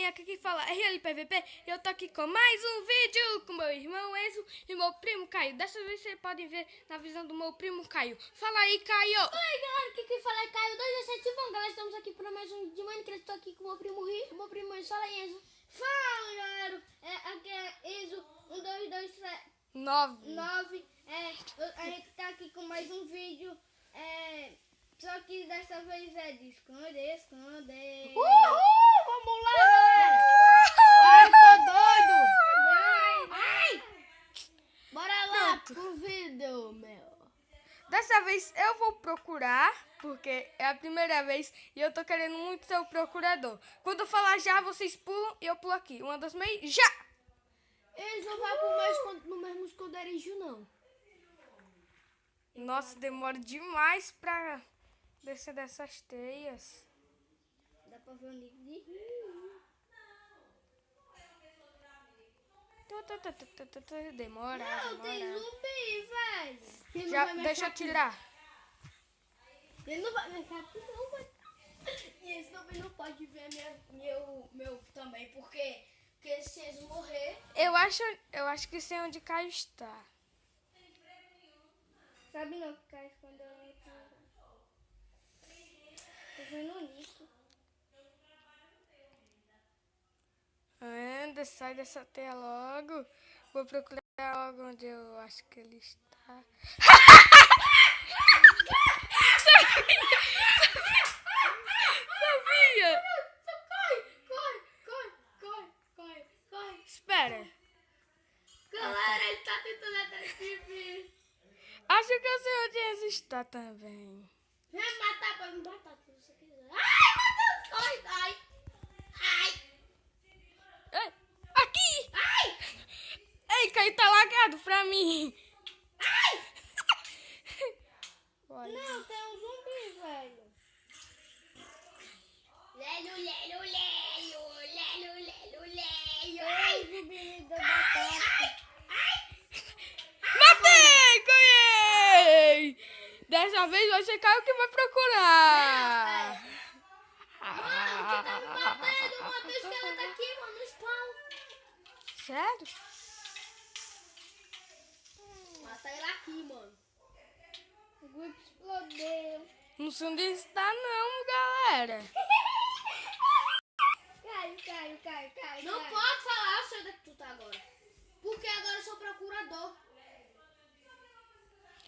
galerinha, aqui quem fala é RLPVP. Eu tô aqui com mais um vídeo com meu irmão Enzo e meu primo Caio. Dessa vez vocês podem ver na visão do meu primo Caio. Fala aí, Caio! Oi, galera, aqui quem fala é Caio 217. Bom, galera, estamos aqui para mais um de Minecraft. Estou aqui com o meu primo Rio, meu primo Enzo. Fala aí, Enzo. Fala, galera, aqui é Enzo 9. 9. A gente tá aqui com mais um vídeo. Só que dessa vez é de esconder. Uhul! Vamos lá, galera! Ai, tô doido! Ai! Bora lá pro vídeo, meu. Dessa vez eu vou procurar, porque é a primeira vez e eu tô querendo muito ser o procurador. Quando eu falar já, vocês pulam e eu pulo aqui. Uma, dois, meio, já! Eles não vão no mesmo esconderijo, não. Nossa, demora demais pra descer dessas teias. Dá pra ver onde Demora. Não, tem zumbi, velho. Já, deixa eu tirar. Ele não vai me achar aqui, não, velho. E esse também não pode ver meu também, porque se eles morrer... Eu acho que sei onde Caio está. Sabe não que Caio escondeu ali. Tô vendo o Nick. Anda, sai dessa teia logo. Vou procurar logo onde eu acho que ele está. Sabia! Corre. Espera. Galera, ele tá tentando atrás de mim. Acho que eu sei onde ele está também. Vem matar pra me matar se você quiser. Ai, Matheus, corre. Ai. Aqui! Ei, Caio tá lagado pra mim. Olha. Não, tem um zumbi, velho. Lelo. Ai, zumbi me deu batata. Matei! Ganhei! Dessa vez vai ser Caio que vai procurar. Mano, que tá me batendo? Uma vez que ela tá aqui, mano, no spawn. Sério? Mata ela aqui, mano. O grupo explodeu. Não sei onde está não, galera. Cai. Não pode falar, eu sei onde é que tu tá agora. Porque agora eu sou procurador.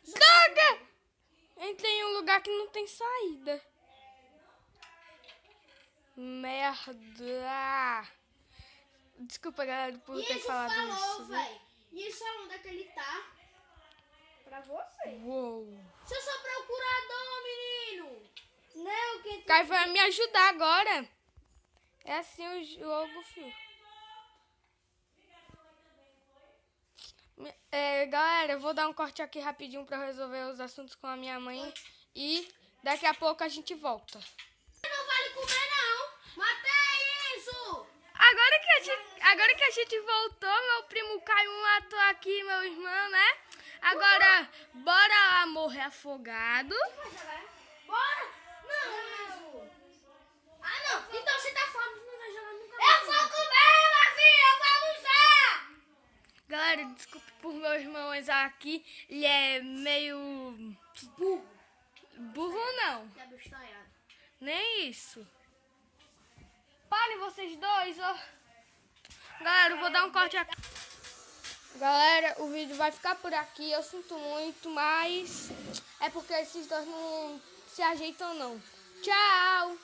Droga! Entrei em um lugar que não tem saída. Merda. Desculpa, galera, por ter falado isso. Velho. E eles falam onde é que ele tá. Pra você. Uou. Se eu sou procurador, menino. Não, que... Caio vai me ajudar agora. É assim o jogo, filho. Galera, eu vou dar um corte aqui rapidinho pra resolver os assuntos com a minha mãe. E daqui a pouco a gente volta. Não vale comer, não. Matei isso. Agora que a gente voltou, meu primo Caio matou aqui meu irmão, né? Agora, bora lá morrer afogado. Bora. Não. Ah, não. Então você tá falando que não vai jogar nunca mais. Eu vou comer, minha filha. Eu vou usar. Galera, desculpe por meu irmão Enzo aqui. Ele é meio... Burro não. Que abestalhado. Nem isso. Parem vocês dois, ó. Galera, eu vou dar um corte aqui. Galera, o vídeo vai ficar por aqui. Eu sinto muito, mas é porque esses dois não se ajeitam, não. Tchau!